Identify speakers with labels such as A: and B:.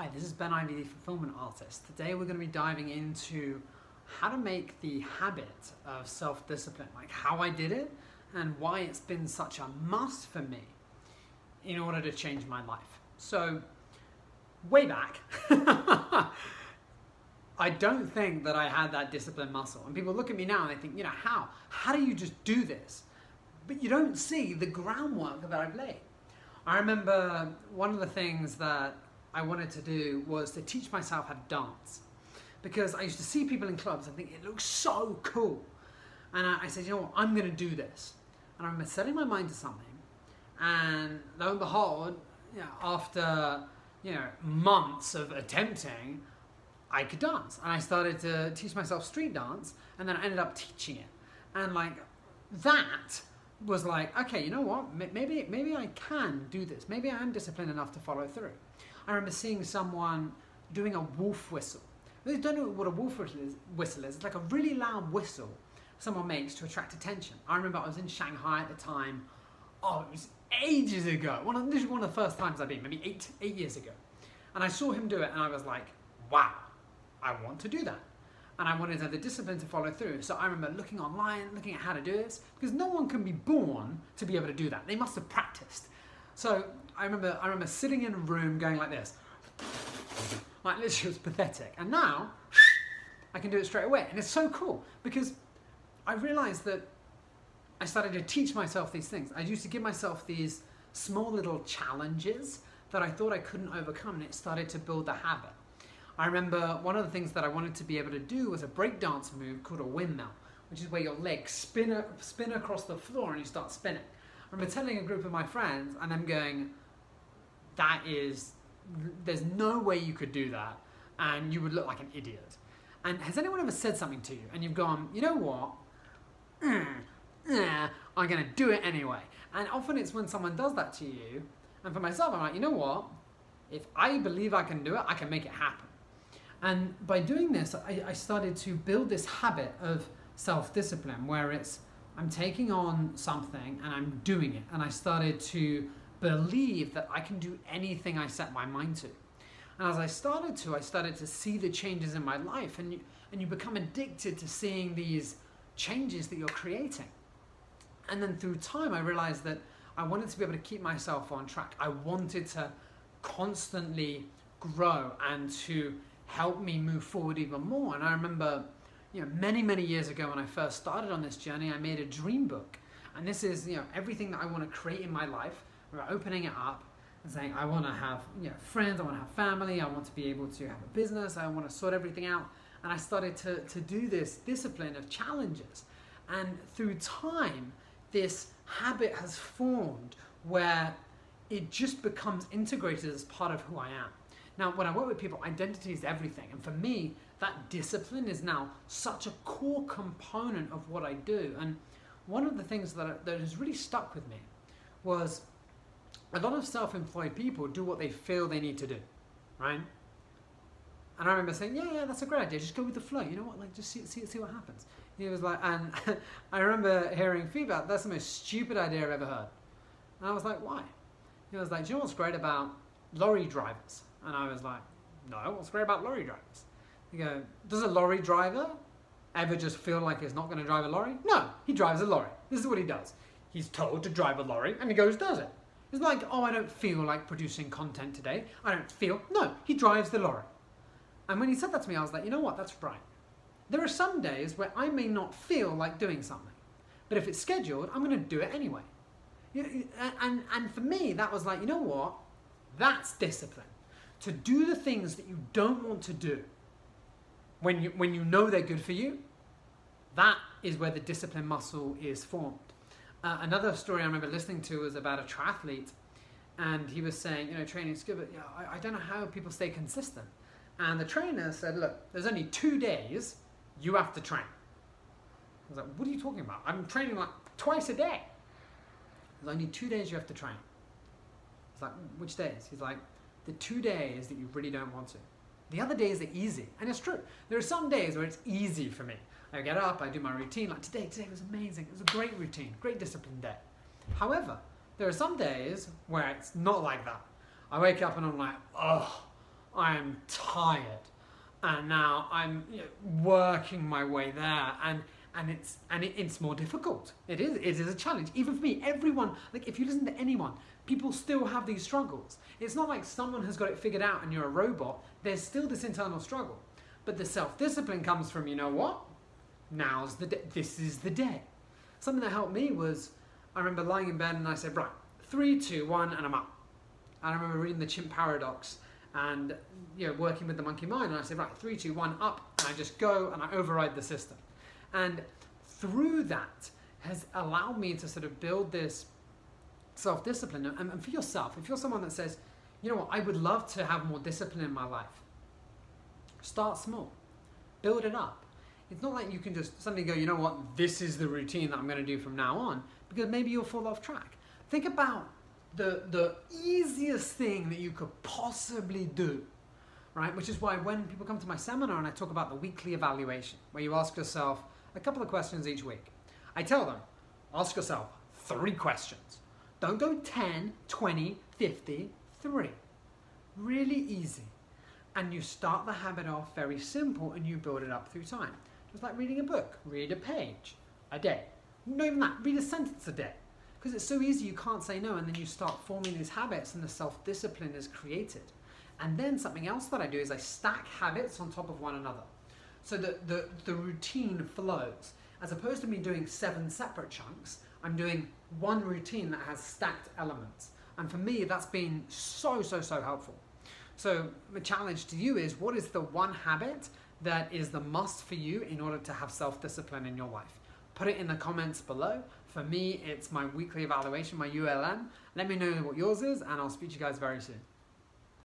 A: Hi, this is Ben Ivey, the Fulfilment Artist. Today we're going to be diving into how to make the habit of self-discipline, like how I did it and why it's been such a must for me in order to change my life. So, way back, I don't think that I had that discipline muscle. And people look at me now and they think, how? How do you just do this? But you don't see the groundwork that I've laid. I remember one of the things that I wanted to do was to teach myself how to dance, because I used to see people in clubs and think it looks so cool, and I said, I'm going to do this. And I remember setting my mind to something, and lo and behold, after months of attempting, I could dance, and I started to teach myself street dance, and then I ended up teaching it, and that was like, okay, you know what? Maybe I can do this. Maybe I am disciplined enough to follow through. I remember seeing someone doing a wolf whistle. If you don't know what a wolf whistle is, it's like a really loud whistle someone makes to attract attention. I remember I was in Shanghai at the time. Oh, it was ages ago. This is one of the first times I've been, maybe eight years ago. And I saw him do it and I was like, wow, I want to do that. And I wanted to have the discipline to follow through. So I remember looking online, looking at how to do this, because no one can be born to be able to do that. They must have practiced. So I remember sitting in a room going like this. Like literally, it was pathetic. And now I can do it straight away. And it's so cool because I realized that I started to teach myself these things. I used to give myself these small little challenges that I thought I couldn't overcome, and it started to build the habit. I remember one of the things that I wanted to be able to do was a breakdance move called a windmill, which is where your legs spin across the floor and you start spinning. I remember telling a group of my friends and them going, there's no way you could do that and you would look like an idiot. And has anyone ever said something to you and you've gone, you know what, I'm gonna do it anyway. And often it's when someone does that to you, and for myself I'm like, you know what, if I believe I can do it, I can make it happen. And by doing this, I started to build this habit of self-discipline where I'm taking on something and I'm doing it. And I started to believe that I can do anything I set my mind to. And as I started to see the changes in my life, and you become addicted to seeing these changes that you're creating. And then through time, I realized that I wanted to be able to keep myself on track. I wanted to constantly grow and to help me move forward even more. And I remember, many years ago when I first started on this journey, I made a dream book. And this is, everything that I want to create in my life. We're opening it up and saying, I want to have, friends, I want to have family, I want to be able to have a business, I want to sort everything out. And I started to do this discipline of challenges. And through time, this habit has formed where it just becomes integrated as part of who I am. Now, when I work with people, identity is everything. And for me, that discipline is now such a core component of what I do. And one of the things that has really stuck with me was a lot of self-employed people do what they feel they need to do, right? And I remember saying, yeah, that's a great idea. Just go with the flow. You know what? Just see what happens. He was like, and I remember hearing feedback, that's the most stupid idea I've ever heard. And I was like, why? He was like, do you know what's great about lorry drivers? And I was like, no, what's great about lorry drivers? You go, does a lorry driver ever just feel like he's not going to drive a lorry? No, he drives a lorry. This is what he does. He's told to drive a lorry and he goes, does it. It's like, oh, I don't feel like producing content today. I don't feel. No, he drives the lorry. And when he said that to me, I was like, you know what, that's right. There are some days where I may not feel like doing something, but if it's scheduled, I'm going to do it anyway. And for me, that was like, you know what, that's discipline. To do the things that you don't want to do when you know they're good for you, that is where the discipline muscle is formed. Another story I remember listening to was about a triathlete, and he was saying, training is good, but I don't know how people stay consistent. And the trainer said, look, there's only 2 days you have to train. I was like, what are you talking about? I'm training like twice a day. There's only 2 days you have to train. I was like, which days? He's like, the 2 days that you really don't want to. The other days are easy. And it's true. There are some days where it's easy for me. I get up, I do my routine. Like today was amazing. It was a great routine, great disciplined day. However, there are some days where it's not like that. I wake up and I'm like, oh, I am tired, and now I'm working my way there, and it's more difficult. It is a challenge, even for me. Everyone, like if you listen to anyone, people still have these struggles. It's not like someone has got it figured out and you're a robot. There's still this internal struggle, but the self-discipline comes from, you know what? Now's the day. This is the day. Something that helped me was, I remember lying in bed and I said, right, 3, 2, 1, and I'm up. And I remember reading the Chimp Paradox and working with the monkey mind, and I said, right, 3, 2, 1, up, and I just go and I override the system. And through that has allowed me to sort of build this self-discipline. And for yourself, if you're someone that says, you know what, I would love to have more discipline in my life, start small, build it up. It's not like you can just suddenly go, you know what, this is the routine that I'm going to do from now on, because maybe you'll fall off track. Think about the easiest thing that you could possibly do, right? Which is why when people come to my seminar and I talk about the weekly evaluation, where you ask yourself a couple of questions each week, I tell them, ask yourself 3 questions. Don't go 10, 20, 50, 3. Really easy. And you start the habit off very simple and you build it up through time. Just like reading a book, read a page a day. Not even that, read a sentence a day. Because it's so easy, you can't say no, and then you start forming these habits and the self-discipline is created. And then something else that I do is I stack habits on top of one another. So that the routine flows. As opposed to me doing 7 separate chunks, I'm doing one routine that has stacked elements. And for me, that's been so helpful. So the challenge to you is, what is the one habit that is the must for you in order to have self-discipline in your life? Put it in the comments below. For me, it's my weekly evaluation, my ULM. Let me know what yours is, and I'll speak to you guys very soon.